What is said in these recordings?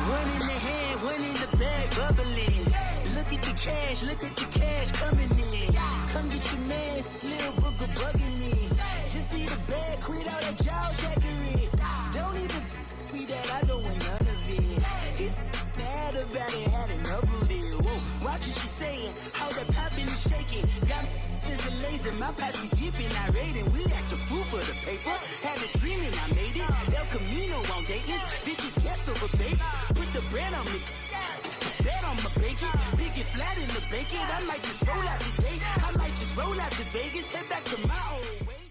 One in the hand, one in the bag, bubbling. Look at the cash coming in. Come get your man, Slim Booker bugging me. Just see the bag, quit out that jaw jackery. Don't even be that, I don't want none of it. He's mad about it, had enough of it. Whoa, watch what you saying, how that poppin' and shaking. Got is a lazy, my posse deep and I raiding. We act the fool for the paper. Had a dream and I made it. El Camino on Dayton's, bitches guess over bait. Put the bread on me, bet on my bacon. Big and flat in the bacon. I might just roll out today. I might just roll out to Vegas, head back to my old ways.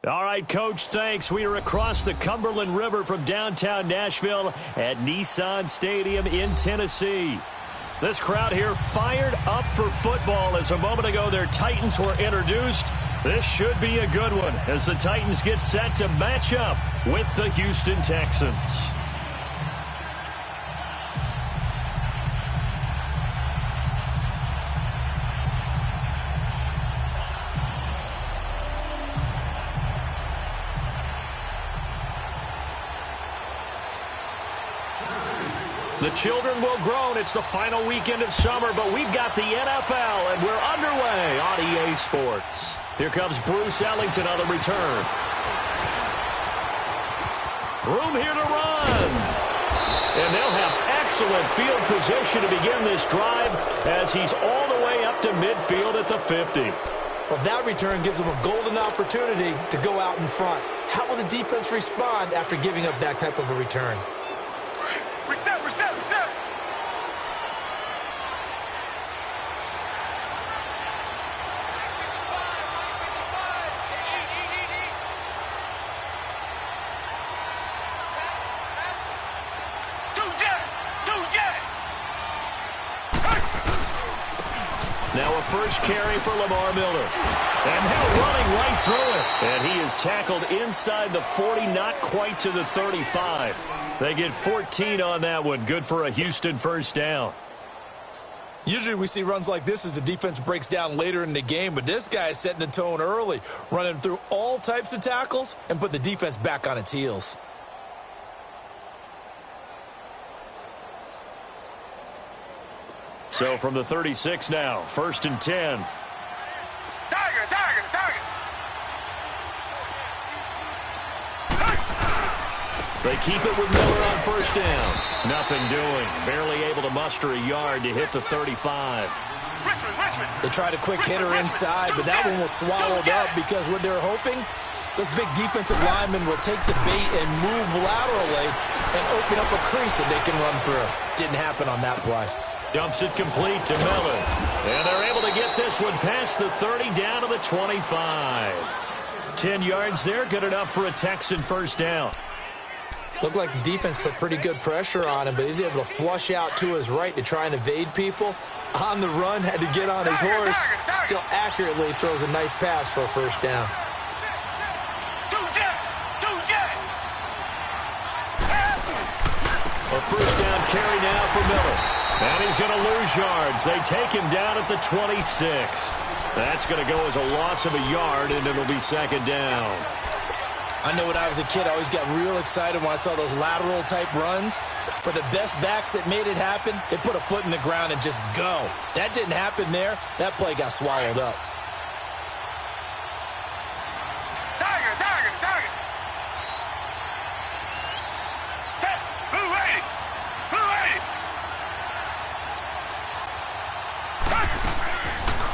All right, Coach, thanks. We are across the Cumberland River from downtown Nashville at Nissan Stadium in Tennessee. This crowd here fired up for football as a moment ago their Titans were introduced. This should be a good one as the Titans get set to match up with the Houston Texans. The children will groan. It's the final weekend of summer, but we've got the NFL, and we're underway on EA Sports. Here comes Bruce Ellington on the return. Room here to run. And they'll have excellent field position to begin this drive as he's all the way up to midfield at the 50. Well, that return gives them a golden opportunity to go out in front. How will the defense respond after giving up that type of a return? Reset. Now a first carry for Lamar Miller. And now running right through it. And he is tackled inside the 40, not quite to the 35. They get 14 on that one. Good for a Houston first down. Usually we see runs like this as the defense breaks down later in the game, but this guy is setting the tone early, running through all types of tackles and put the defense back on its heels. So from the 36 now, 1st and 10. Target. They keep it with Miller on first down. Nothing doing. Barely able to muster a yard to hit the 35. Richmond. They tried a quick hitter inside, but that one was swallowed up because what they're hoping, those big defensive linemen will take the bait and move laterally and open up a crease that they can run through. Didn't happen on that play. Dumps it complete to Miller. And they're able to get this one past the 30 down to the 25. 10 yards there, good enough for a Texan first down. Looked like the defense put pretty good pressure on him, but he's able to flush out to his right to try and evade people. On the run, had to get on his horse. Still accurately throws a nice pass for a first down. A first down carry now for Miller. And he's going to lose yards. They take him down at the 26. That's going to go as a loss of a yard, and it'll be second down. I know when I was a kid, I always got real excited when I saw those lateral-type runs. But the best backs that made it happen, they put a foot in the ground and just go. That didn't happen there. That play got swallowed up. Target. Blue 80.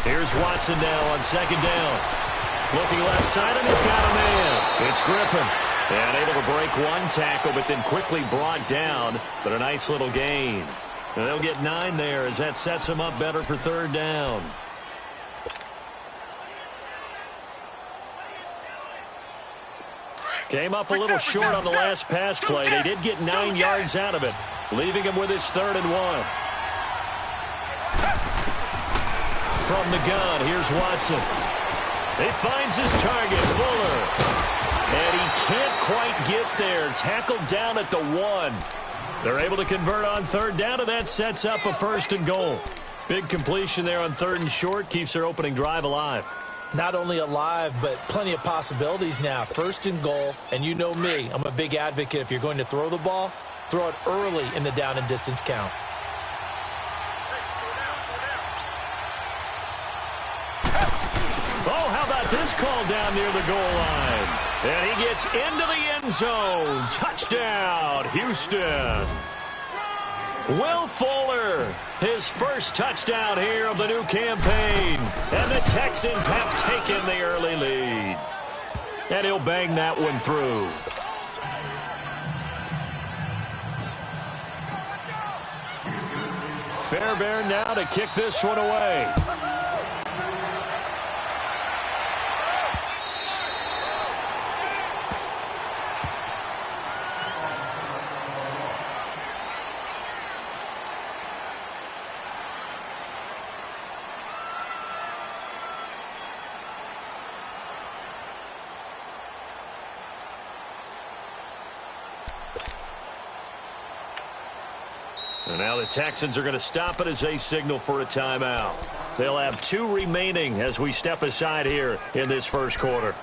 Here's Watson now on second down. Looking left side, and he's got a man. It's Griffin. And able to break one tackle, but then quickly brought down. But a nice little gain. And they'll get 9 there as that sets them up better for third down. Came up a little short on the last pass play. They did get 9 yards out of it, leaving him with his 3rd and 1. From the gun, here's Watson. He finds his target, Fuller. And he can't quite get there. Tackled down at the 1. They're able to convert on third down, and that sets up a 1st and goal. Big completion there on 3rd and short. Keeps their opening drive alive. Not only alive, but plenty of possibilities now. 1st and goal, and you know me. I'm a big advocate. If you're going to throw the ball, throw it early in the down and distance count. Oh, how about this call down near the goal line? And he gets into the end zone. Touchdown, Houston. Will Fuller, his first touchdown here of the new campaign. And the Texans have taken the early lead. And he'll bang that one through. Fairbairn now to kick this one away. And now the Texans are going to stop it as they signal for a timeout. They'll have 2 remaining as we step aside here in this first quarter.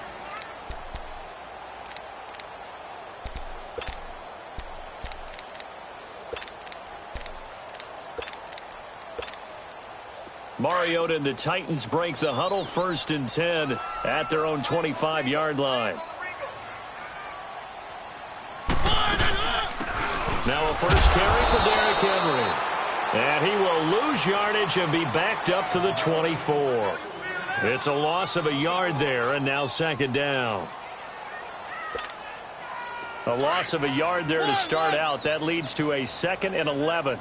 Mariota and the Titans break the huddle. 1st and 10 at their own 25-yard line. Now a first carry for Derrick Henry. And he will lose yardage and be backed up to the 24. It's a loss of a yard there, and now 2nd down. A loss of a yard there to start out. That leads to a 2nd and 11.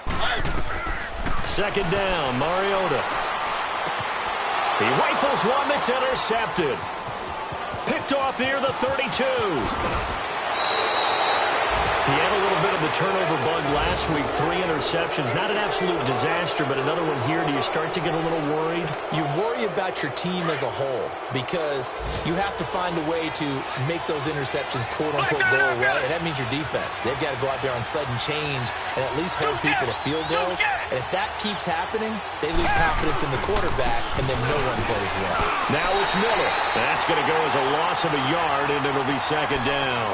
2nd down, Mariota. He rifles one that's intercepted. Picked off near the 32. He had a little bit of the turnover bug last week. 3 interceptions. Not an absolute disaster, but another one here. Do you start to get a little worried? You worry about your team as a whole because you have to find a way to make those interceptions quote-unquote go away, and that means your defense. They've got to go out there on sudden change and at least hold people to field goals. And if that keeps happening, they lose confidence in the quarterback, and then no one plays well. Now it's Miller. That's going to go as a loss of a yard, and it'll be 2nd down.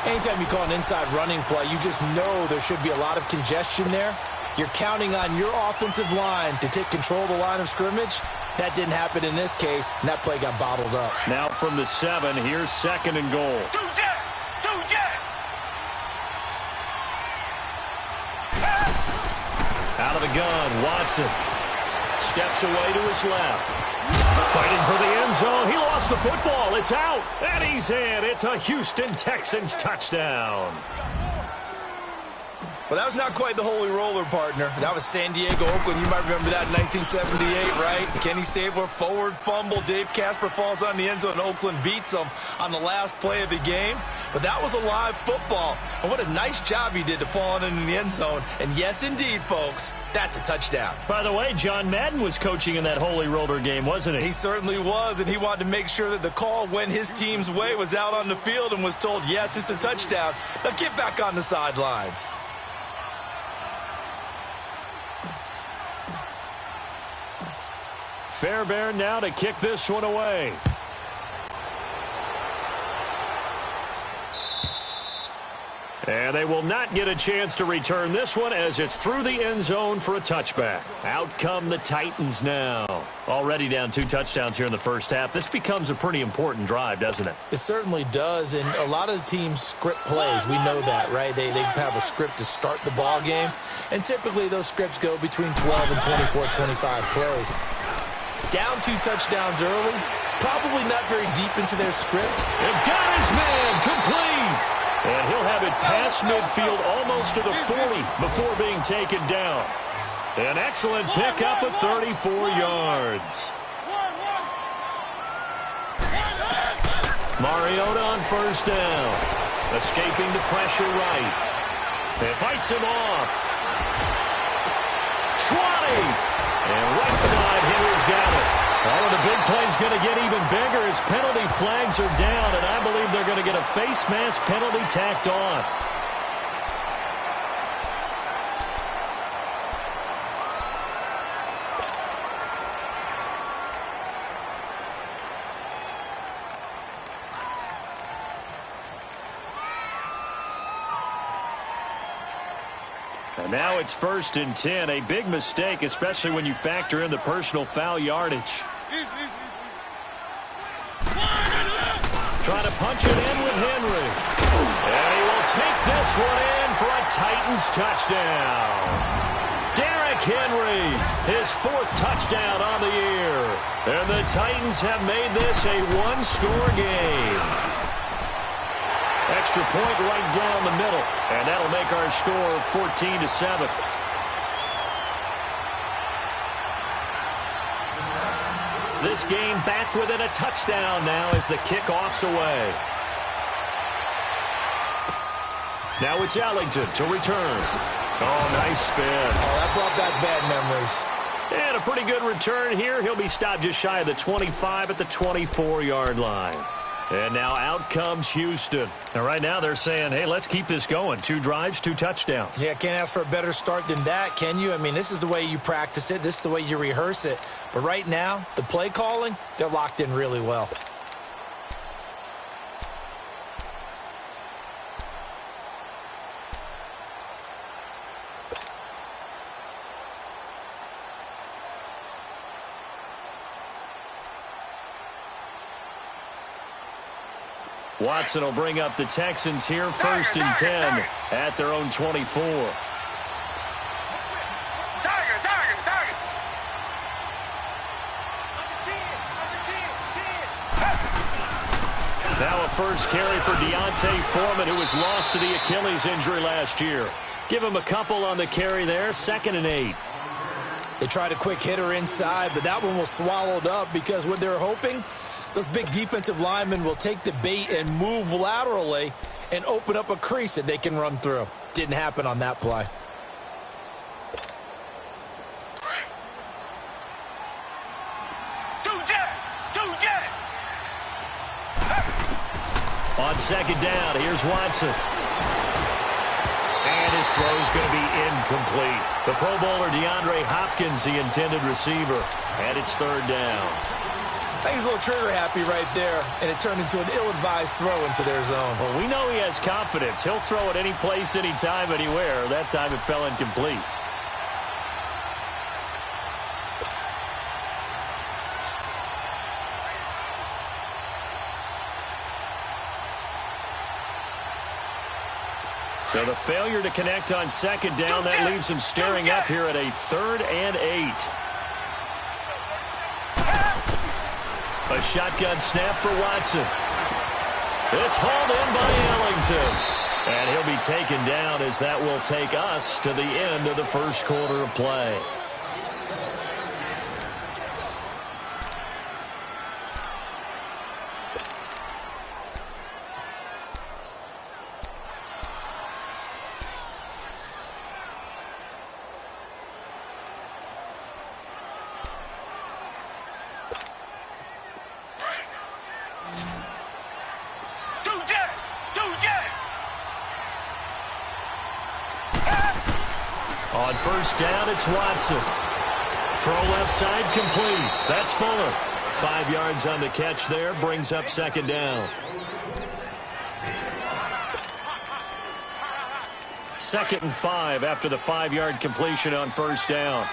Anytime you call an inside running play, you just know there should be a lot of congestion there. You're counting on your offensive line to take control of the line of scrimmage. That didn't happen in this case, and that play got bottled up. Now from the 7, here's 2nd and goal. Out of the gun, Watson steps away to his left. Fighting for the end zone. He lost the football. It's out. And he's in. It's a Houston Texans touchdown. Well, that was not quite the holy roller, partner. That was San Diego, Oakland. You might remember that in 1978, right? Kenny Stabler, forward fumble. Dave Casper falls on the end zone. Oakland beats them on the last play of the game. But that was a live football. And what a nice job he did to fall in the end zone. And yes, indeed, folks, that's a touchdown. By the way, John Madden was coaching in that holy roller game, wasn't he? He certainly was, and he wanted to make sure that the call went his team's way, was out on the field and was told, yes, it's a touchdown. Now get back on the sidelines. Fairbairn now to kick this one away. And they will not get a chance to return this one as it's through the end zone for a touchback. Out come the Titans now. Already down 2 touchdowns here in the first half. This becomes a pretty important drive, doesn't it? It certainly does, and a lot of the teams script plays. We know that, right? They have a script to start the ball game, and typically those scripts go between 12 and 24, 25 plays. Down 2 touchdowns early, probably not very deep into their script. And got his man complete. And he'll have it past midfield almost to the 40 before being taken down. An excellent pickup of 34 yards. Mariota on first down. Escaping the pressure right. It fights him off. 20. And right side, Henry's got it. One of the big play's going to get even bigger as penalty flags are down, and I believe they're going to get a face mask penalty tacked on. And now it's 1st and 10, a big mistake, especially when you factor in the personal foul yardage. Trying to punch it in with Henry. And he will take this one in for a Titans touchdown. Derrick Henry, his 4th touchdown on the year. And the Titans have made this a one-score game. Extra point right down the middle, and that'll make our score 14-7. This game back within a touchdown now as the kickoff's away. Now it's Ellington to return. Oh, nice spin. Oh, that brought back bad memories. And a pretty good return here. He'll be stopped just shy of the 25 at the 24-yard line. And now out comes Houston. And right now they're saying, hey, let's keep this going. 2 drives, 2 touchdowns. Yeah, can't ask for a better start than that, can you? I mean, this is the way you practice it. This is the way you rehearse it. But right now, the play calling, they're locked in really well. Watson will bring up the Texans here, 1st and 10 at their own 24. Now a first carry for Deontay Foreman, who was lost to the Achilles injury last year. Give him a couple on the carry there, 2nd and 8. They tried a quick hitter inside, but that one was swallowed up because what they're hoping, those big defensive linemen will take the bait and move laterally and open up a crease that they can run through. Didn't happen on that play. On 2nd down, here's Watson. And his throw is going to be incomplete. The Pro Bowler DeAndre Hopkins, the intended receiver. And it's 3rd down. I think he's a little trigger happy right there, and it turned into an ill-advised throw into their zone. Well, we know he has confidence. He'll throw it any place, anytime, anywhere. That time it fell incomplete. So the failure to connect on 2nd down, that leaves him staring up here at a 3rd and 8. A shotgun snap for Watson. It's hauled in by Ellington. And he'll be taken down as that will take us to the end of the 1st quarter of play. On 1st down, it's Watson. Throw left side complete. That's Fuller. 5 yards on the catch there, brings up 2nd down. 2nd and 5 after the 5-yard completion on 1st down.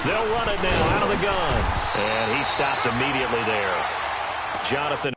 They'll run it now out of the gun. And he stopped immediately there. Jonathan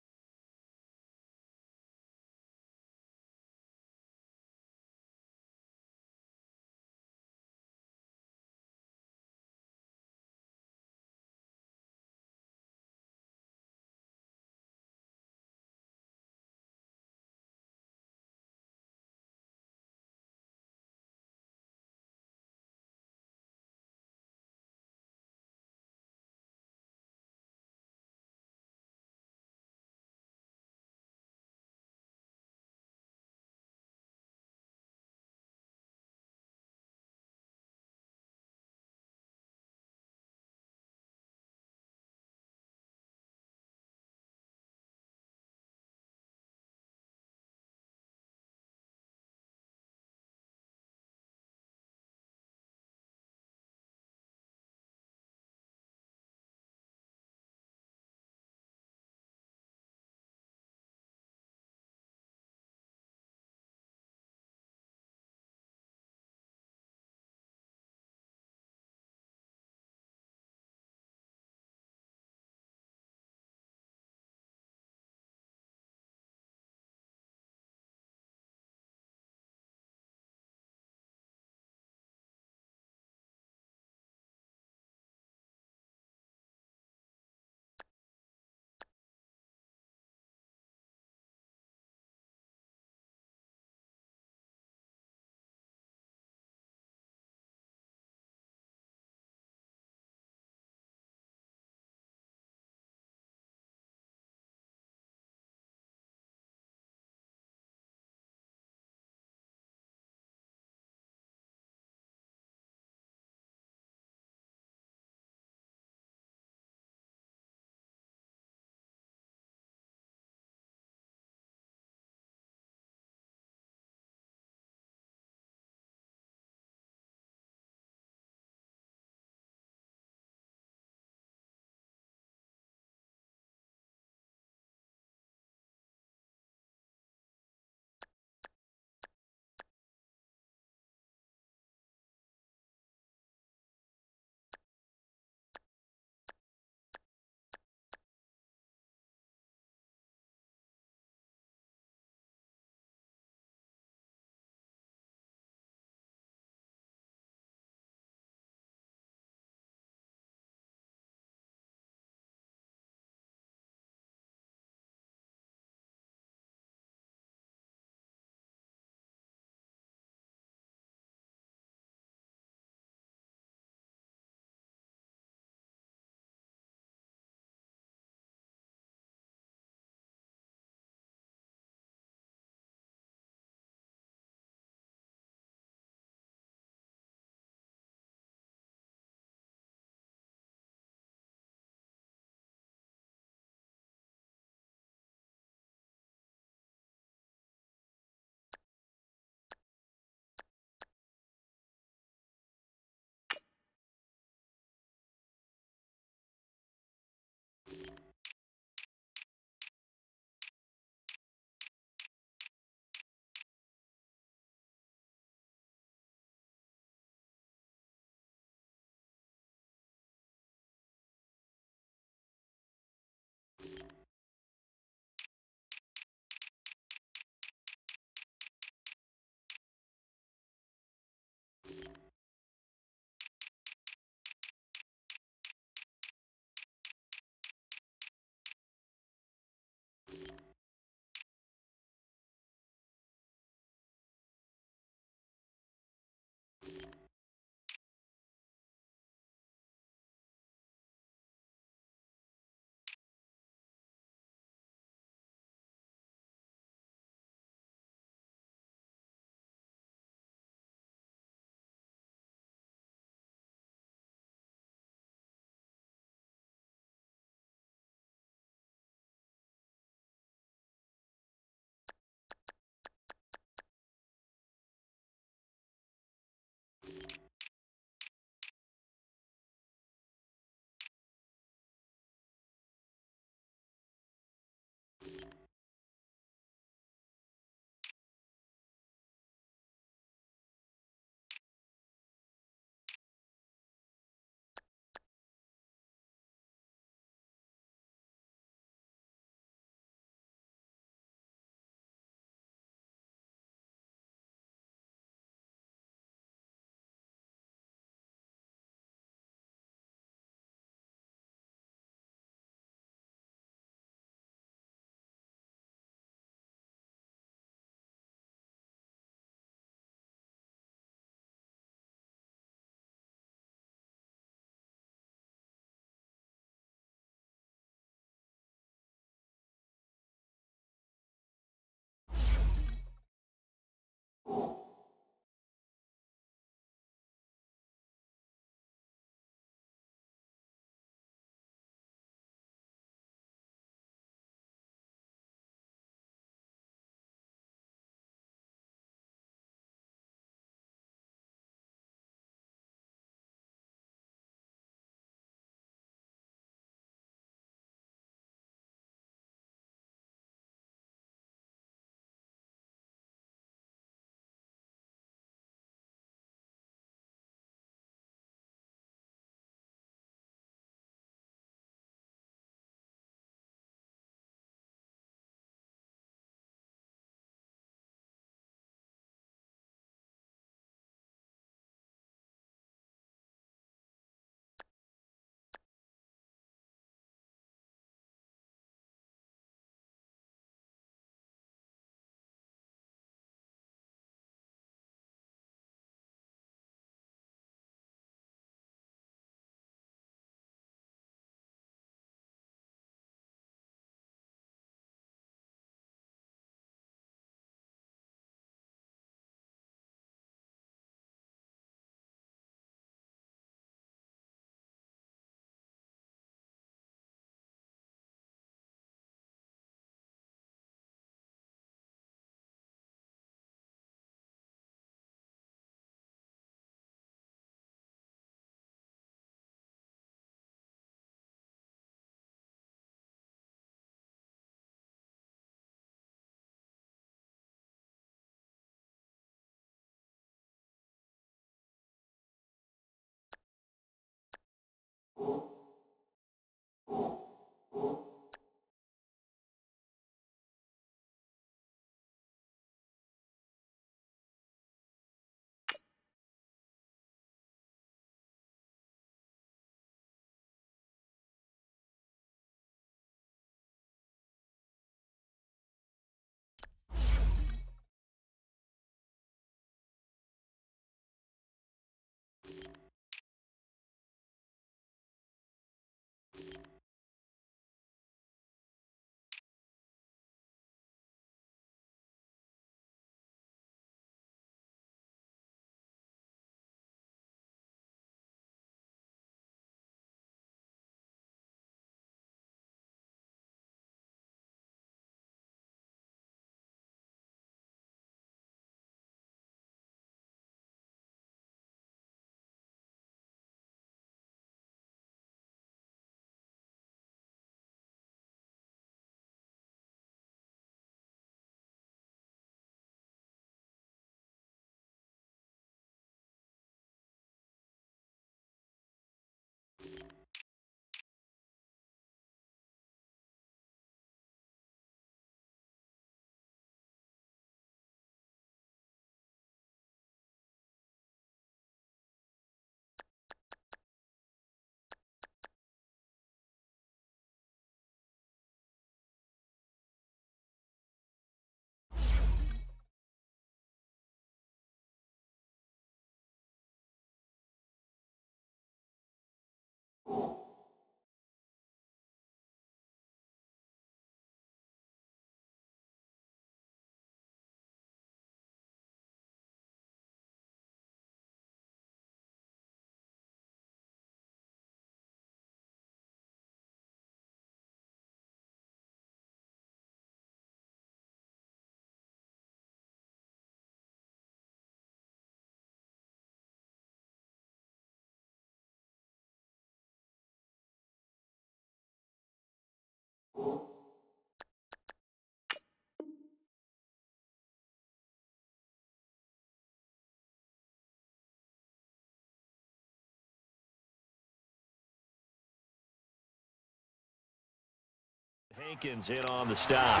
Hankins in on the stop.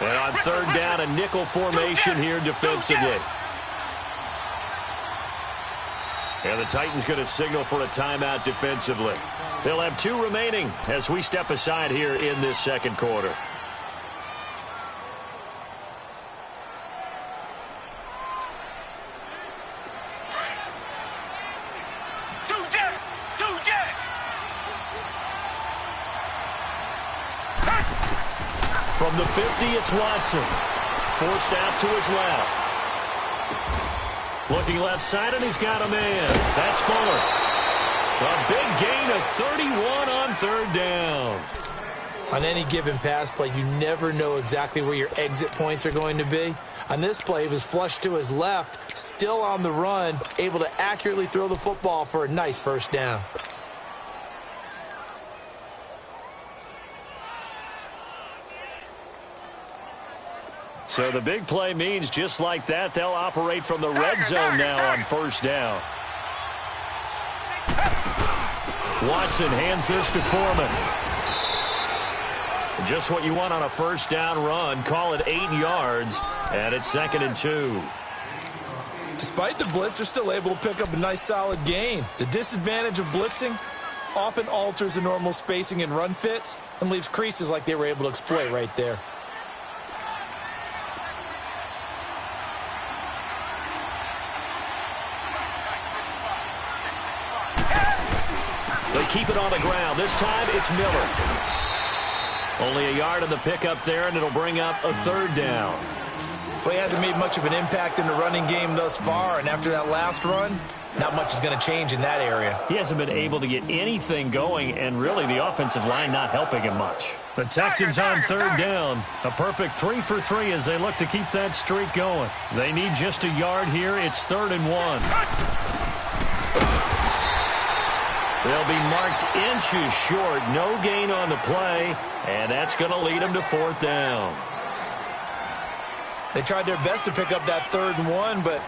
And on third down, a nickel formation here defensively. And the Titans going to signal for a timeout defensively. They'll have 2 remaining as we step aside here in this second quarter. From the 50, it's Watson. Forced out to his left. Looking left side, and he's got a man. That's Fuller. A big gain of 31 on third down. On any given pass play, you never know exactly where your exit points are going to be. On this play, he was flushed to his left, still on the run, able to accurately throw the football for a nice first down. So the big play means just like that, they'll operate from the red zone now on first down. Watson hands this to Foreman. Just what you want on a first down run. Call it 8 yards, and it's 2nd and 2. Despite the blitz, they're still able to pick up a nice solid gain. The disadvantage of blitzing often alters the normal spacing and run fits and leaves creases like they were able to exploit right there. They keep it on the ground. This time, it's Miller. Only a yard in the pickup there, and it'll bring up a third down. Well, he hasn't made much of an impact in the running game thus far, and after that last run, not much is going to change in that area. He hasn't been able to get anything going, and really the offensive line not helping him much. The Texans on third down. A perfect 3 for 3 as they look to keep that streak going. They need just a yard here. It's 3rd and 1. They'll be marked inches short. No gain on the play, and that's going to lead them to 4th down. They tried their best to pick up that 3rd and 1, but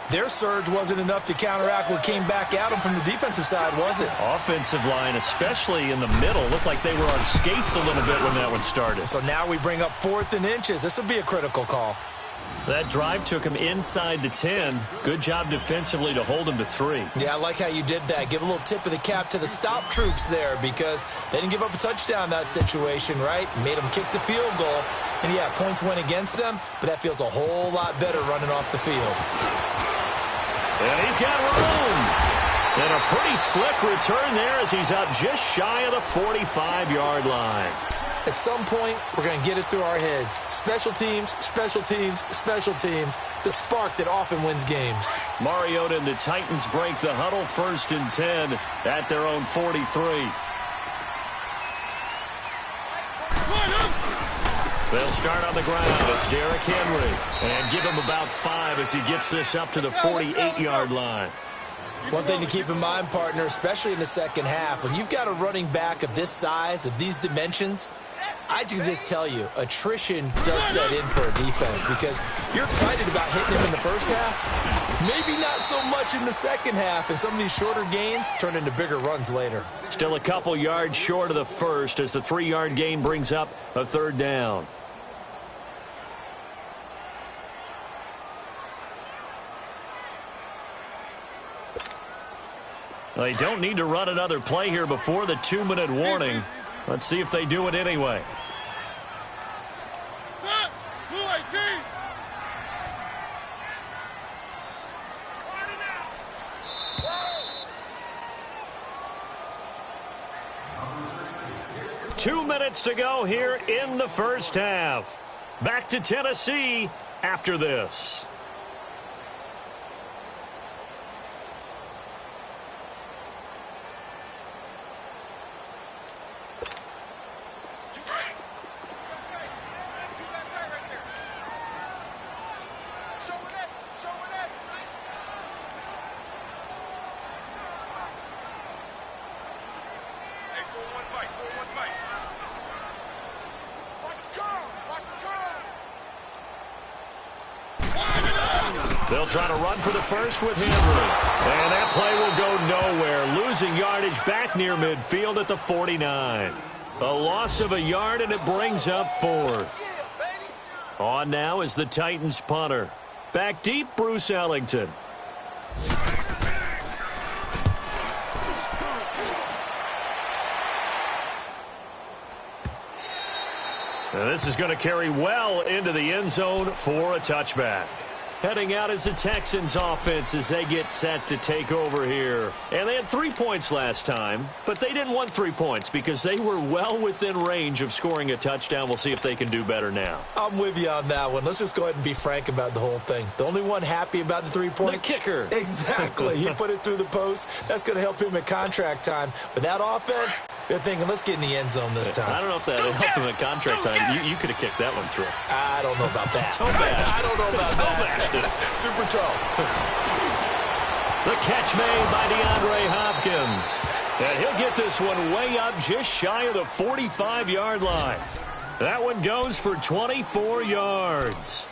their surge wasn't enough to counteract what came back at them from the defensive side, was it? Offensive line, especially in the middle, looked like they were on skates a little bit when that one started. So now we bring up 4th and inches. This will be a critical call. That drive took him inside the 10. Good job defensively to hold him to 3. Yeah, I like how you did that. Give a little tip of the cap to the stop troops there because they didn't give up a touchdown in that situation, right? Made them kick the field goal. And, yeah, points went against them, but that feels a whole lot better running off the field. And he's got room. And a pretty slick return there as he's up just shy of the 45-yard line. At some point, we're going to get it through our heads. Special teams, special teams, special teams. The spark that often wins games. Mariota and the Titans break the huddle 1st and 10 at their own 43. They'll start on the ground. It's Derrick Henry. And give him about 5 as he gets this up to the 48-yard line. One thing to keep in mind, partner, especially in the second half, when you've got a running back of this size, of these dimensions, I can just tell you, attrition does set in for a defense because you're excited about hitting him in the first half, maybe not so much in the second half, and some of these shorter gains turn into bigger runs later. Still a couple yards short of the first as the 3-yard gain brings up a 3rd down. They don't need to run another play here before the 2-minute warning. Let's see if they do it anyway. Two minutes to go here in the first half. Back to Tennessee after this. Mike. What's Mike? Watch the curl. Watch the curl. They'll try to run for the first with Henry. And that play will go nowhere. Losing yardage back near midfield at the 49. A loss of a yard, and it brings up fourth. On now is the Titans punter. Back deep, Bruce Ellington. Now this is going to carry well into the end zone for a touchback. Heading out is the Texans offense as they get set to take over here. And they had 3 points last time, but they didn't want 3 points because they were well within range of scoring a touchdown. We'll see if they can do better now. I'm with you on that one. Let's just go ahead and be frank about the whole thing. The only one happy about the 3-point? The kicker. Exactly. He put it through the post. That's going to help him at contract time. But that offense, they're thinking, let's get in the end zone this time. I don't know if that helped him at contract time. You could have kicked that one through. I don't know about that. Toe bash. I don't know about that. Super toe. The catch made by DeAndre Hopkins. And he'll get this one way up just shy of the 45-yard line. That one goes for 24 yards.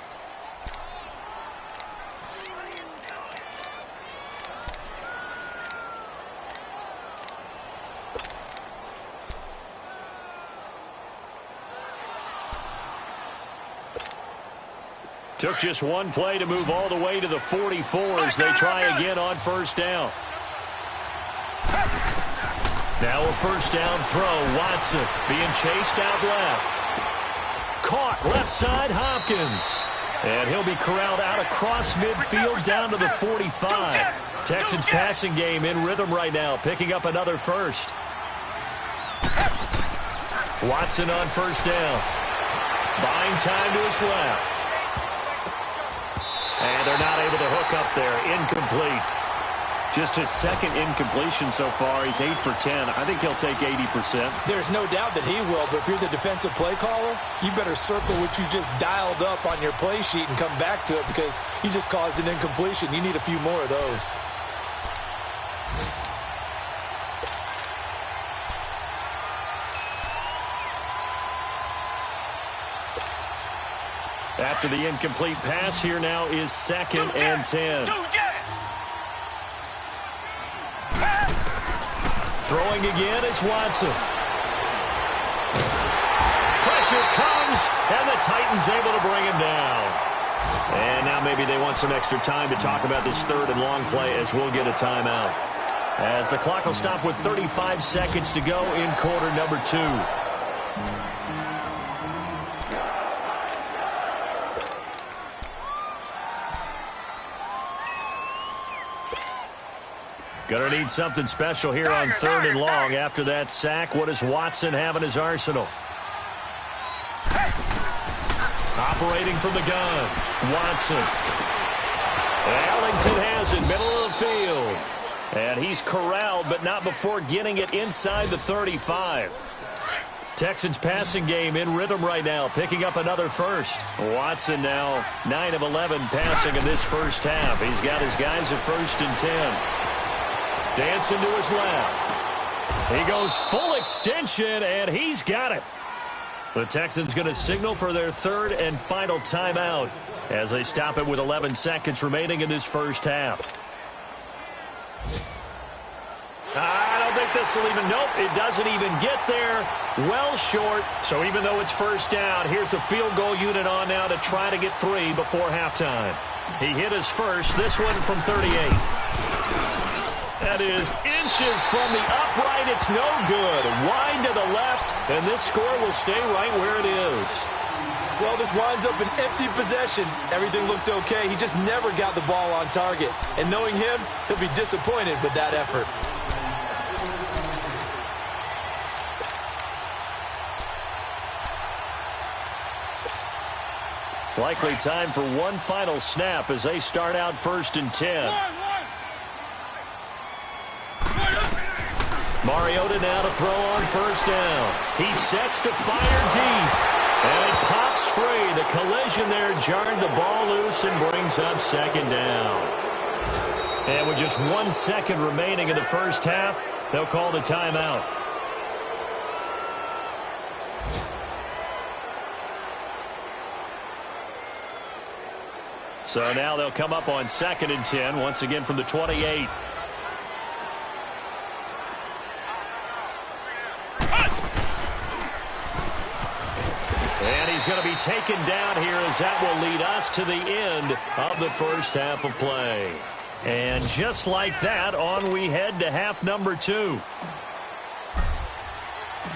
Took just one play to move all the way to the 44 as they try again on first down. Now a first down throw. Watson being chased out left. Caught left side, Hopkins. And he'll be corralled out across midfield down to the 45. Texans passing game in rhythm right now, picking up another first. Watson on first down. Buying time to his left. And they're not able to hook up there. Incomplete. Just his second incompletion so far. He's 8 for 10. I think he'll take 80%. There's no doubt that he will, but if you're the defensive play caller, you better circle what you just dialed up on your play sheet and come back to it because you just caused an incompletion. You need a few more of those. After the incomplete pass, here now is 2nd and 10. Throwing again is Watson. Pressure comes, and the Titans able to bring him down. And now maybe they want some extra time to talk about this third and long play as we'll get a timeout. As the clock will stop with 35 seconds to go in quarter number 2. Going to need something special here on third and long. After that sack, what does Watson have in his arsenal? Operating from the gun. Watson. Ellington has it, middle of the field. And he's corralled, but not before getting it inside the 35. Texans passing game in rhythm right now, picking up another first. Watson now 9 of 11 passing in this first half. He's got his guys at 1st and 10. Dancing to his left. He goes full extension, and he's got it. The Texans going to signal for their third and final timeout as they stop it with 11 seconds remaining in this first half. I don't think this will even, nope, it doesn't even get there. Well short, so even though it's first down, here's the field goal unit on now to try to get 3 before halftime. He hit his first, this one from 38. That is inches from the upright. It's no good. Wide to the left, and this score will stay right where it is. Well, this winds up an empty possession. Everything looked okay. He just never got the ball on target. And knowing him, he'll be disappointed with that effort. Likely time for one final snap as they start out 1st and 10. Mariota now to throw on first down. He sets to fire deep. And it pops free. The collision there jarred the ball loose and brings up 2nd down. And with just 1 second remaining in the first half, they'll call the timeout. So now they'll come up on 2nd and 10, once again from the 28. And he's going to be taken down here as that will lead us to the end of the first half of play. And just like that, on we head to half number 2.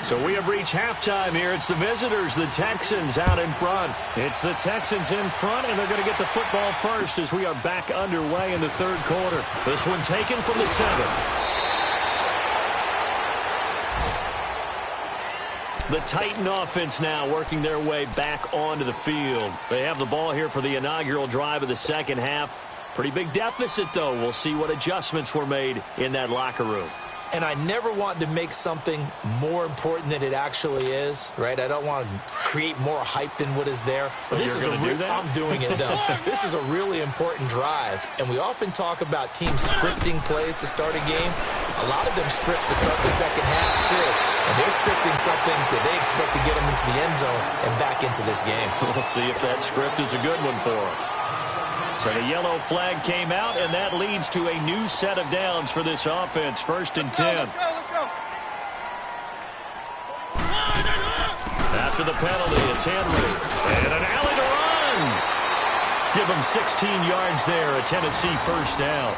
So we have reached halftime here. It's the visitors, the Texans, out in front. It's the Texans in front, and they're going to get the football first as we are back underway in the third quarter. This one taken from the 7. The Titan offense now working their way back onto the field. They have the ball here for the inaugural drive of the second half. Pretty big deficit, though. We'll see what adjustments were made in that locker room. And I never want to make something more important than it actually is, right? I don't want to create more hype than what is there. But this is I'm doing it, though. This is a really important drive. And we often talk about teams scripting plays to start a game. A lot of them script to start the second half, too. And they're scripting something that they expect to get them into the end zone and back into this game. We'll see if that script is a good one for them. So the yellow flag came out, and that leads to a new set of downs for this offense. 1st and 10. Let's go. After the penalty, it's Henry. And an alley to run. Give him 16 yards there, a Tennessee first down.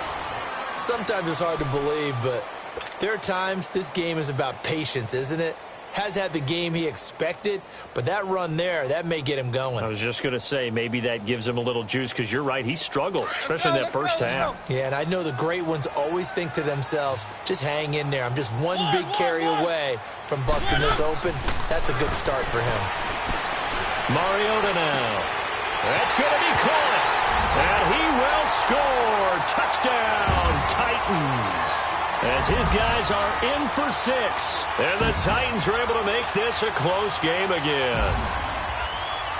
Sometimes it's hard to believe, but there are times this game is about patience, isn't it? Has had the game he expected, but that run there, that may get him going. I was just going to say, maybe that gives him a little juice, because you're right, he struggled, especially in that first half. Yeah, and I know the great ones always think to themselves, just hang in there. I'm just one big carry away from busting this open. That's a good start for him. Mariota now. That's going to be caught. And he will score. Touchdown, Titans. As his guys are in for 6. And the Titans are able to make this a close game again.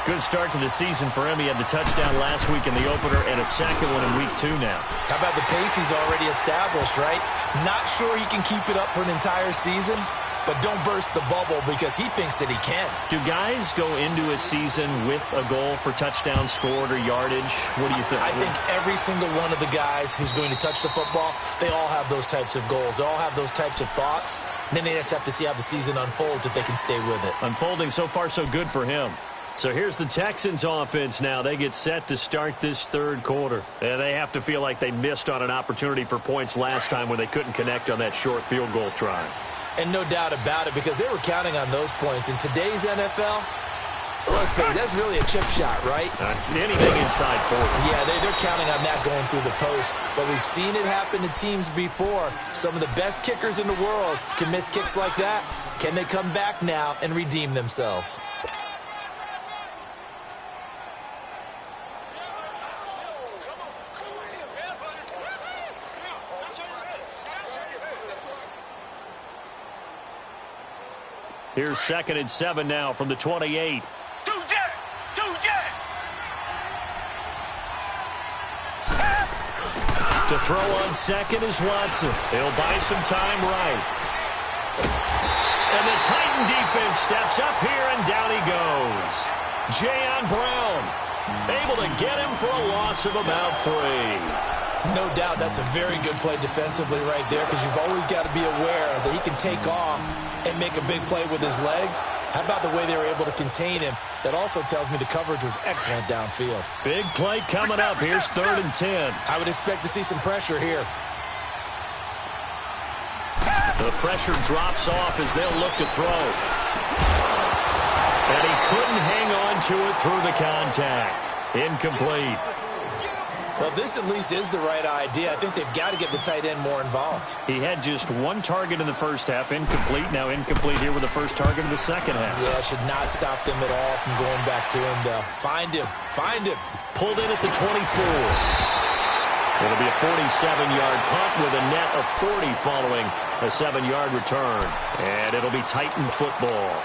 Good start to the season for him. He had the touchdown last week in the opener and a second one in week 2 now. How about the pace he's already established, right? Not sure he can keep it up for an entire season, but don't burst the bubble because he thinks that he can. Do guys go into a season with a goal for touchdowns scored or yardage? What do you think? I think every single one of the guys who's going to touch the football, they all have those types of goals. They all have those types of thoughts. And then they just have to see how the season unfolds if they can stay with it. Unfolding so far so good for him. So here's the Texans offense now. They get set to start this third quarter. And they have to feel like they missed on an opportunity for points last time when they couldn't connect on that short field goal try. And no doubt about it, because they were counting on those points. In today's NFL, let's face it, that's really a chip shot, right? That's anything inside 40. Yeah, they're counting on that going through the post. But we've seen it happen to teams before. Some of the best kickers in the world can miss kicks like that. Can they come back now and redeem themselves? Here's 2nd and 7 now from the 28. To throw on second is Watson. He'll buy some time right. And the Titan defense steps up here, and down he goes. Jayon Brown able to get him for a loss of about 3. No doubt that's a very good play defensively right there, because you've always got to be aware that he can take off and make a big play with his legs. How about the way they were able to contain him? That also tells me the coverage was excellent downfield. Big play coming up. Here's 3rd and 10. I would expect to see some pressure here. The pressure drops off as they'll look to throw. And he couldn't hang on to it through the contact. Incomplete. Well, this at least is the right idea. I think they've got to get the tight end more involved. He had just 1 target in the first half, incomplete. Now incomplete here with the first target in the second half. Yeah, should not stop them at all from going back to him, though. Find him. Pulled in at the 24. It'll be a 47-yard punt with a net of 40 following a 7-yard return. And it'll be Titan football.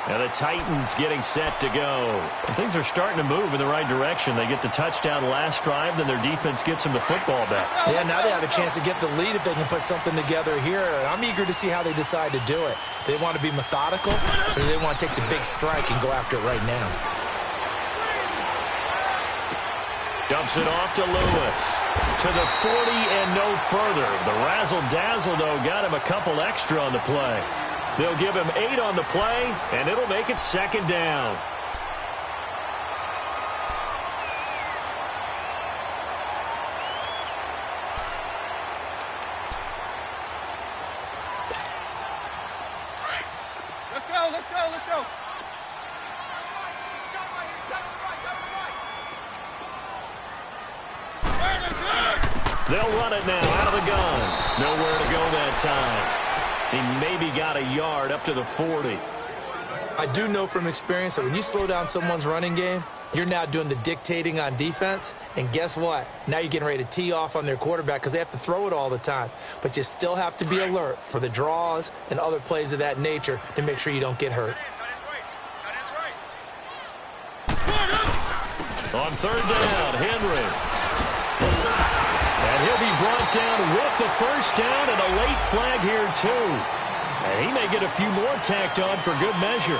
And the Titans getting set to go. Things are starting to move in the right direction. They get the touchdown last drive, then their defense gets them the football back. Yeah, now they have a chance to get the lead if they can put something together here. And I'm eager to see how they decide to do it. Do they want to be methodical, or do they want to take the big strike and go after it right now? Dumps it off to Lewis. To the 40 and no further. The razzle-dazzle, though, got him a couple extra on the play. They'll give him 8 on the play, and it'll make it second down. Let's go, let's go, let's go. They'll run it now out of the gun. Nowhere to go that time. He maybe got a yard up to the 40. I do know from experience that when you slow down someone's running game, you're now doing the dictating on defense. And guess what? Now you're getting ready to tee off on their quarterback because they have to throw it all the time. But you still have to be alert for the draws and other plays of that nature to make sure you don't get hurt. On third down, Henry. And he'll be brought down with the first down and a late flag here, too. And he may get a few more tacked on for good measure.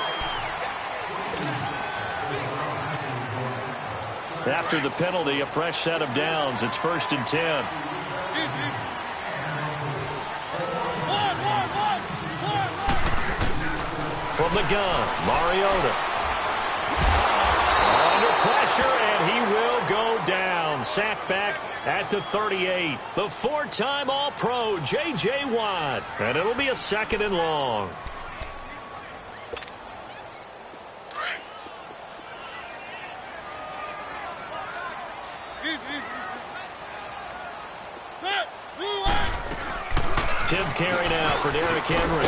After the penalty, a fresh set of downs. It's 1st and 10. From the gun, Mariota. Under pressure, and he will go down. Sacked back at the 38. The 4-time All-Pro, J.J. Watt. And it'll be a 2nd and long. Tenth carry now for Derrick Henry.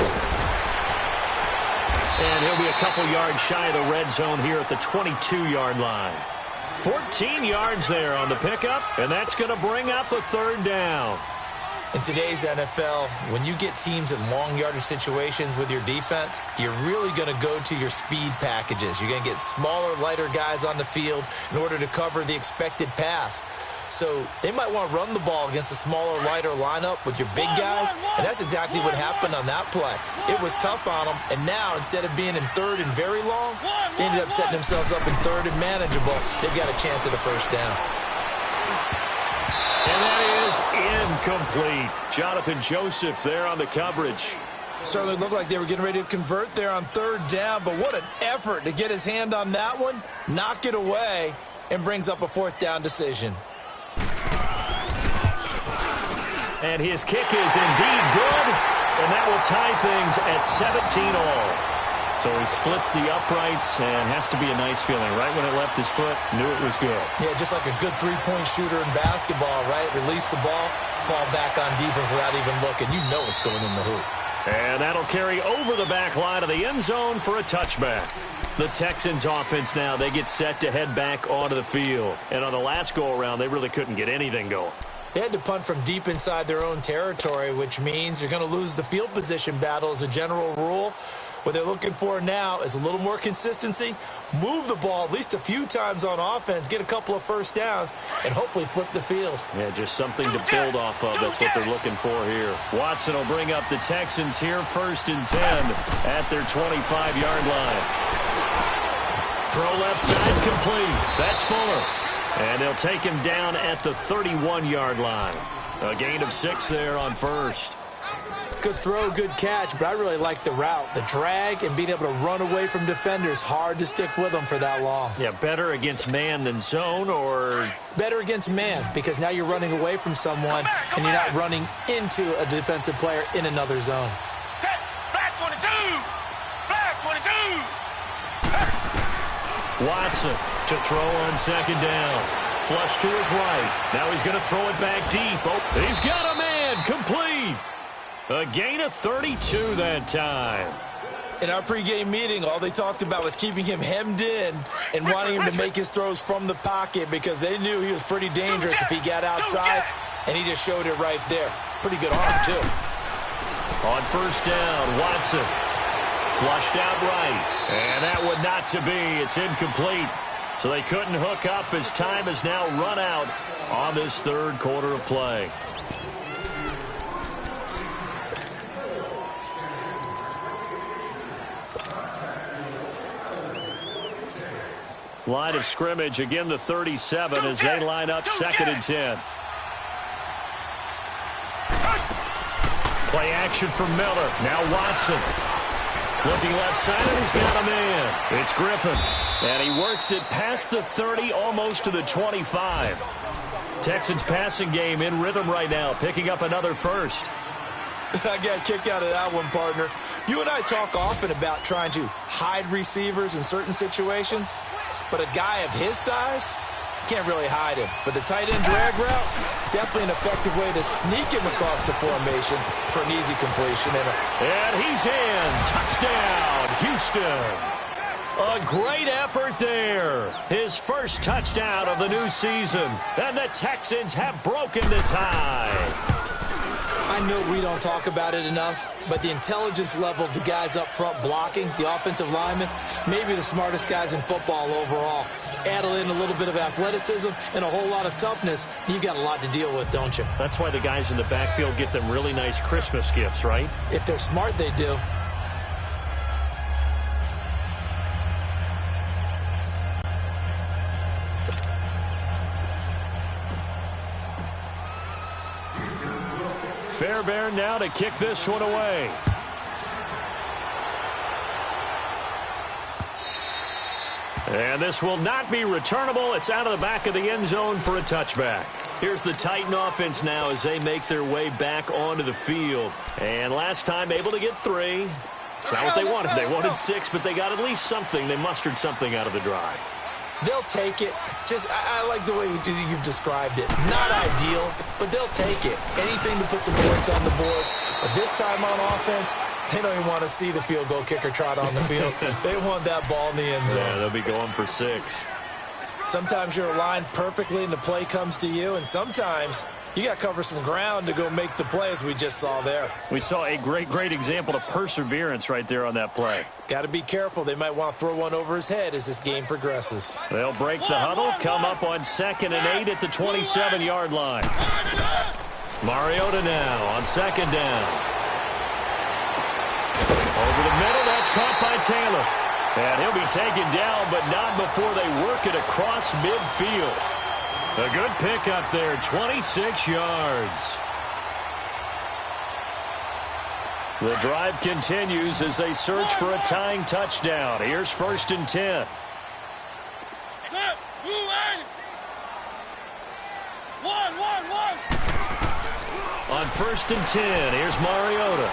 And he'll be a couple yards shy of the red zone here at the 22-yard line. 14 yards there on the pickup, and that's going to bring up a 3rd down. In today's NFL, when you get teams in long yardage situations with your defense, you're really going to go to your speed packages. You're going to get smaller, lighter guys on the field in order to cover the expected pass. So they might want to run the ball against a smaller, lighter lineup with your big guys, and that's exactly what happened on that play. It was tough on them, and now instead of being in 3rd and very long, they ended up setting themselves up in 3rd and manageable. They've got a chance at a 1st down. And that is incomplete. Jonathan Joseph there on the coverage. Certainly looked like they were getting ready to convert there on 3rd down, but what an effort to get his hand on that one, knock it away, and brings up a 4th down decision. And his kick is indeed good, and that will tie things at 17 all. So he splits the uprights, and has to be a nice feeling. Right when it left his foot, knew it was good. Yeah, just like a good three-point shooter in basketball, right? Release the ball, fall back on defense without even looking. You know it's going in the hoop. And that'll carry over the back line of the end zone for a touchback. The Texans offense now, they get set to head back onto the field. And on the last go-around, they really couldn't get anything going. They had to punt from deep inside their own territory, which means you're going to lose the field position battle as a general rule. What they're looking for now is a little more consistency, move the ball at least a few times on offense, get a couple of 1st downs, and hopefully flip the field. Yeah, just something to build off of. That's what they're looking for here. Watson will bring up the Texans here 1st and 10 at their 25-yard line. Throw left side complete. That's Fuller. And they'll take him down at the 31-yard line. A gain of 6 there on 1st. Good throw, good catch, but I really like the route. The drag and being able to run away from defenders, hard to stick with them for that long. Yeah, better against man than zone, or? Better against man, because now you're running away from someone and you're not running into a defensive player in another zone. Black 22! Black 22! Watson to throw on 2nd down. Flush to his right. Now he's going to throw it back deep. Oh, he's got a man. Complete. A gain of 32 that time. In our pregame meeting, all they talked about was keeping him hemmed in and wanting him to make his throws from the pocket because they knew he was pretty dangerous if he got outside, and he just showed it right there. Pretty good arm, too. On 1st down, Watson flushed out right, and that one not to be. It's incomplete. So they couldn't hook up as time has now run out on this 3rd quarter of play. Line of scrimmage, again the 37 as they line up 2nd and 10. Play action from Miller. Now Watson. Looking left side, and he's got a man. It's Griffin. And he works it past the 30, almost to the 25. Texans passing game in rhythm right now, picking up another first. I got a kick out of that one, partner. You and I talk often about trying to hide receivers in certain situations, but a guy of his size, can't really hide him. But the tight end drag route, definitely an effective way to sneak him across the formation for an easy completion. And he's in. Touchdown, Houston. A great effort there. His first touchdown of the new season. And the Texans have broken the tie. I know we don't talk about it enough, but the intelligence level of the guys up front blocking, the offensive linemen, maybe the smartest guys in football overall. Add in a little bit of athleticism and a whole lot of toughness, you've got a lot to deal with, don't you? That's why the guys in the backfield get them really nice Christmas gifts, right? If they're smart, they do. Fairbairn now to kick this one away. And this will not be returnable. It's out of the back of the end zone for a touchback. Here's the Titan offense now as they make their way back onto the field. And last time able to get 3. It's not what they wanted. They wanted 6, but they got at least something. They mustered something out of the drive. They'll take it. I like the way you've described it. Not ideal, but they'll take it. Anything to put some points on the board. But this time on offense, they don't even want to see the field goal kicker trot on the field. They want that ball in the end zone. Yeah, they'll be going for 6. Sometimes you're aligned perfectly and the play comes to you, and sometimes you got to cover some ground to go make the play, as we just saw there. We saw a great example of perseverance right there on that play. Got to be careful. They might want to throw one over his head as this game progresses. They'll break the huddle, come up on 2nd and 8 at the 27-yard line. Mariota now on 2nd down. Over the middle, that's caught by Taylor. And he'll be taken down, but not before they work it across midfield. A good pickup there, 26 yards. The drive continues as they search for a tying touchdown. Here's 1st and 10. On 1st and 10, here's Mariota.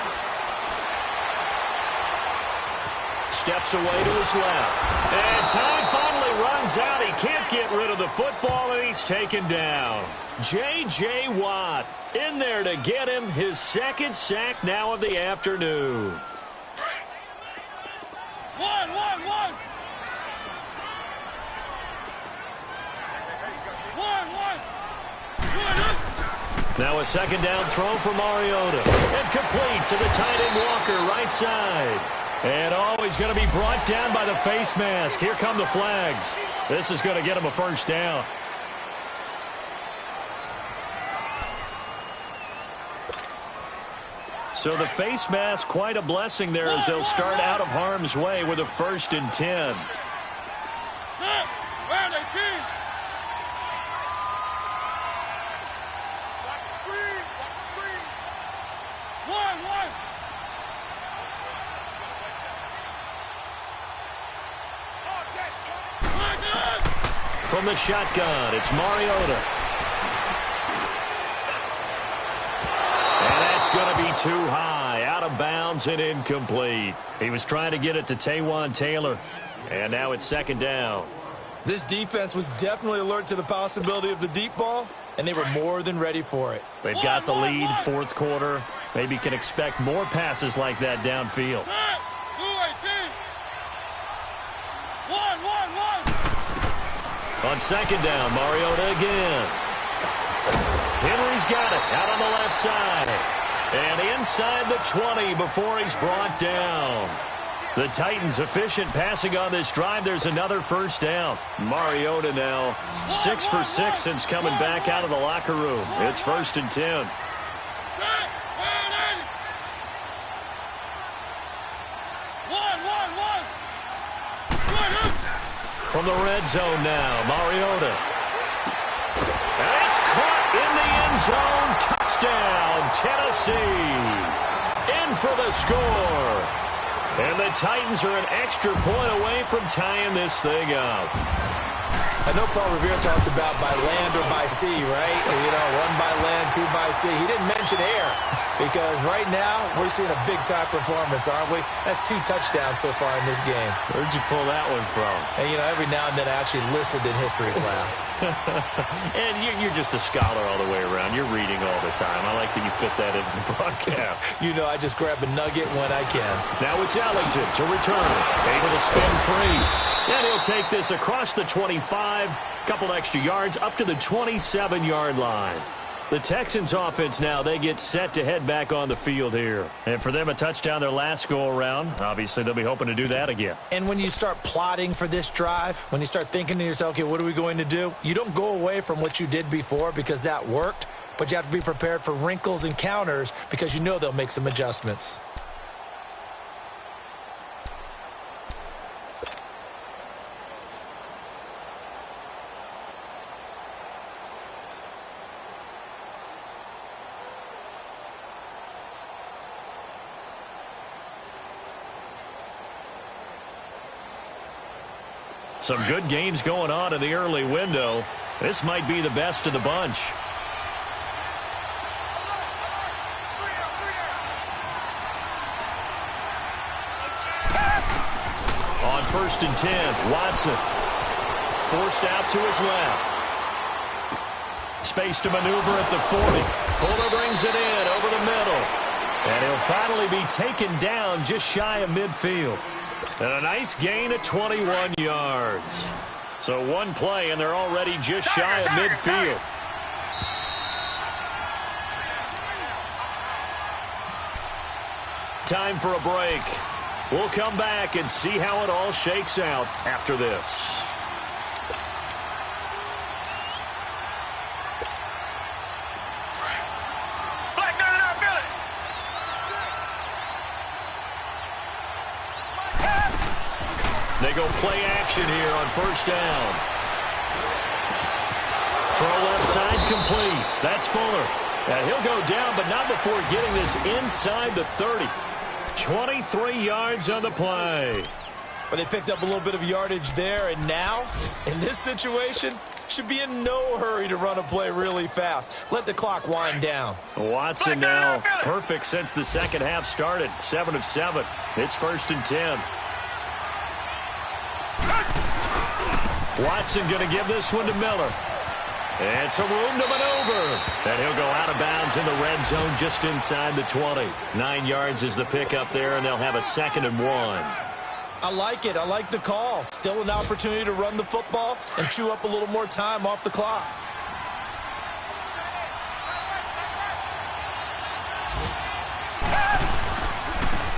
Steps away to his left. And time finally runs out. He can't get rid of the football, and he's taken down. J.J. Watt in there to get him his 2nd sack now of the afternoon. One. Now a 2nd down throw for Mariota. And complete to the tight end Walker, right side. And always going to be brought down by the face mask. Here come the flags. This is going to get him a 1st down. So the face mask, quite a blessing there as they'll start out of harm's way with a 1st and 10. From the shotgun, it's Mariota. And that's going to be too high, out of bounds and incomplete. He was trying to get it to Taywan Taylor, and now it's 2nd down. This defense was definitely alert to the possibility of the deep ball, and they were more than ready for it. They've got the lead, 4th quarter. Maybe can expect more passes like that downfield. On 2nd down, Mariota again. Henry's got it out on the left side. And inside the 20 before he's brought down. The Titans efficient passing on this drive. There's another 1st down. Mariota now 6 for 6 since coming back out of the locker room. It's 1st and 10. From the red zone now, Mariota. And it's caught in the end zone. Touchdown, Tennessee. In for the score. And the Titans are an extra point away from tying this thing up. I know Paul Revere talked about by land or by sea, right? You know, one by land, two by sea. He didn't mention air because right now we're seeing a big-time performance, aren't we? That's 2 touchdowns so far in this game. Where'd you pull that one from? And, you know, every now and then I actually listened in history class. And you're just a scholar all the way around. You're reading all the time. I like that you fit that into the broadcast. You know, I just grab a nugget when I can. Now it's Ellington to return. Able to spin free. And he'll take this across the 25, couple extra yards, up to the 27-yard line. The Texans offense now, they get set to head back on the field here. And for them, a touchdown their last go-around. Obviously, they'll be hoping to do that again. And when you start plotting for this drive, when you start thinking to yourself, okay, what are we going to do? You don't go away from what you did before because that worked, but you have to be prepared for wrinkles and counters because you know they'll make some adjustments. Some good games going on in the early window. This might be the best of the bunch. On 1st and 10, Watson. Forced out to his left. Space to maneuver at the 40. Fuller brings it in over the middle. And he'll finally be taken down just shy of midfield. And a nice gain of 21 yards. So one play, and they're already just shy of midfield. Time for a break. We'll come back and see how it all shakes out after this. They go play action here on 1st down. Throw left side complete. That's Fuller. And he'll go down, but not before getting this inside the 30. 23 yards on the play. But they picked up a little bit of yardage there, and now, in this situation, should be in no hurry to run a play really fast. Let the clock wind down. Watson now perfect since the second half started. 7 of 7. It's 1st and 10. Watson going to give this one to Miller. And some room to maneuver. And he'll go out of bounds in the red zone just inside the 20. 9 yards is the pickup there, and they'll have a 2nd and 1. I like it. I like the call. Still an opportunity to run the football and chew up a little more time off the clock.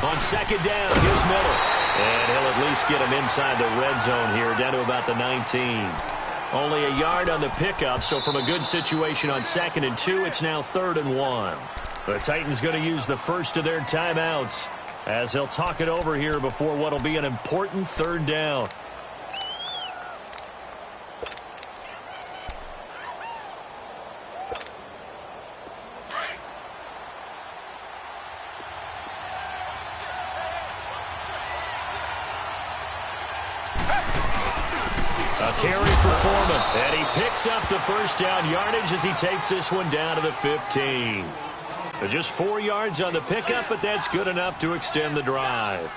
On 2nd down, here's Miller. And he'll at least get him inside the red zone here, down to about the 19. Only a yard on the pickup, so from a good situation on 2nd and 2, it's now 3rd and 1. The Titans going to use the first of their timeouts as they'll talk it over here before what will be an important 3rd down. Carry for Foreman, and he picks up the 1st down yardage as he takes this one down to the 15. Just 4 yards on the pickup, but that's good enough to extend the drive.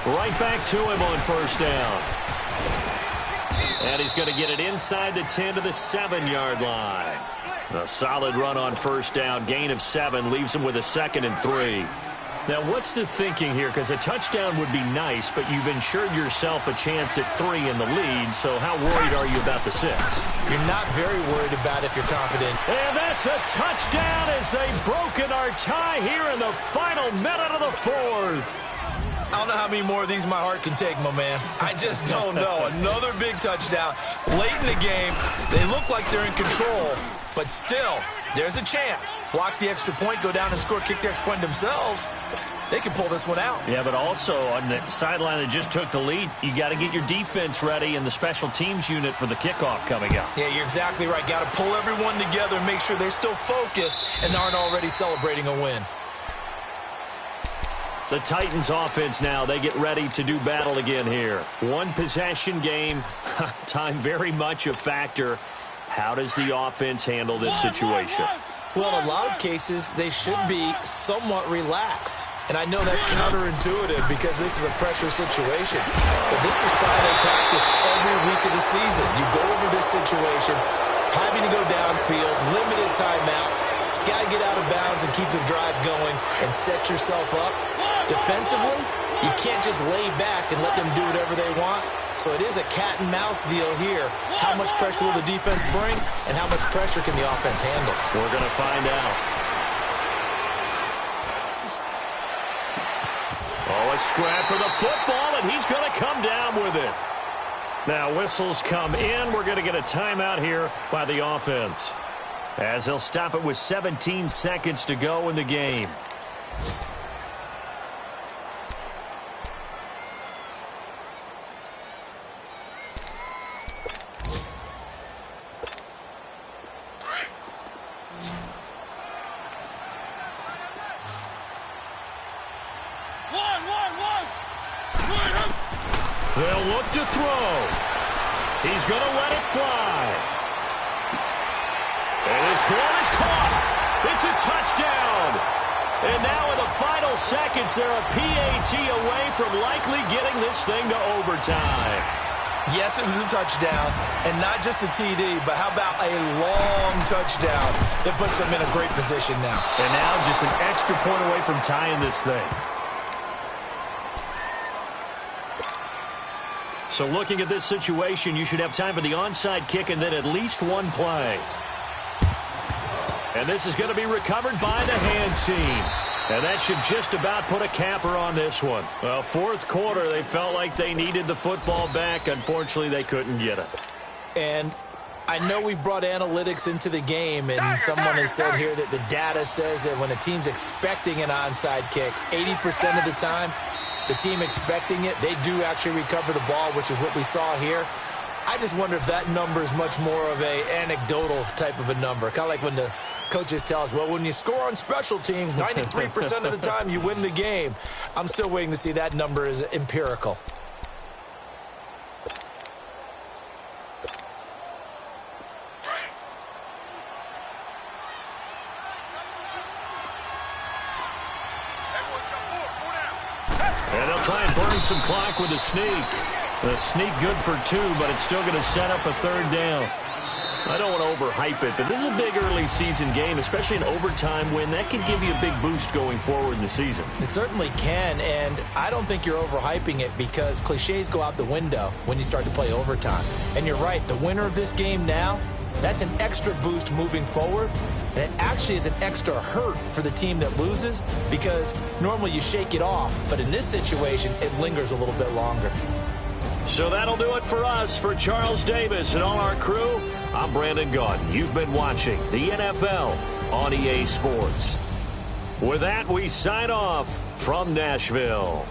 Right back to him on 1st down. And he's going to get it inside the 10 to the 7-yard line. A solid run on 1st down. Gain of 7 leaves him with a 2nd and 3. Now, what's the thinking here? Because a touchdown would be nice, but you've ensured yourself a chance at 3 in the lead. So how worried are you about the 6? You're not very worried about if you're confident. And that's a touchdown as they've broken our tie here in the final minute of the 4th. I don't know how many more of these my heart can take, my man. I just don't know. Another big touchdown. Late in the game, they look like they're in control, but still, there's a chance. Block the extra point, go down and score, kick the extra point themselves. They can pull this one out. Yeah, but also on the sideline that just took the lead, you got to get your defense ready and the special teams unit for the kickoff coming up. Yeah, you're exactly right. Got to pull everyone together and make sure they're still focused and aren't already celebrating a win. The Titans offense now, they get ready to do battle again here. One possession game, time very much a factor. How does the offense handle this situation? Well, in a lot of cases, they should be somewhat relaxed. And I know that's counterintuitive because this is a pressure situation. But this is Friday practice every week of the season. You go over this situation, having to go downfield, limited timeouts, got to get out of bounds and keep the drive going and set yourself up. Defensively, you can't just lay back and let them do whatever they want. So it is a cat and mouse deal here. How much pressure will the defense bring and how much pressure can the offense handle? We're going to find out. Oh, a scrap for the football, and he's going to come down with it. Now, whistles come in. We're going to get a timeout here by the offense, as they'll stop it with 17 seconds to go in the game. They'll look to throw. He's going to let it fly. And his ball is caught. It's a touchdown. And now in the final seconds, they're a PAT away from likely getting this thing to overtime. Yes, it was a touchdown, and not just a TD, but how about a long touchdown that puts them in a great position now. And now just an extra point away from tying this thing. So looking at this situation, you should have time for the onside kick and then at least one play. And this is going to be recovered by the hands team. And that should just about put a capper on this one. Well, fourth quarter, they felt like they needed the football back. Unfortunately, they couldn't get it. And I know we've brought analytics into the game, and someone has said here that the data says that when a team's expecting an onside kick, 80% of the time, the team expecting it, they do actually recover the ball, which is what we saw here. I just wonder if that number is much more of a anecdotal type of a number. Kind of like when the coaches tell us, well, when you score on special teams, 93% of the time you win the game. I'm still waiting to see that number is empirical. And they'll try and burn some clock with a sneak. The sneak good for 2, but it's still going to set up a third down. I don't want to overhype it, but this is a big early season game, especially an overtime win. That can give you a big boost going forward in the season. It certainly can, and I don't think you're overhyping it because cliches go out the window when you start to play overtime. And you're right, the winner of this game now, that's an extra boost moving forward, and it actually is an extra hurt for the team that loses because normally you shake it off, but in this situation, it lingers a little bit longer. So that'll do it for us. For Charles Davis and all our crew, I'm Brandon Gaudin. You've been watching the NFL on EA Sports. With that, we sign off from Nashville.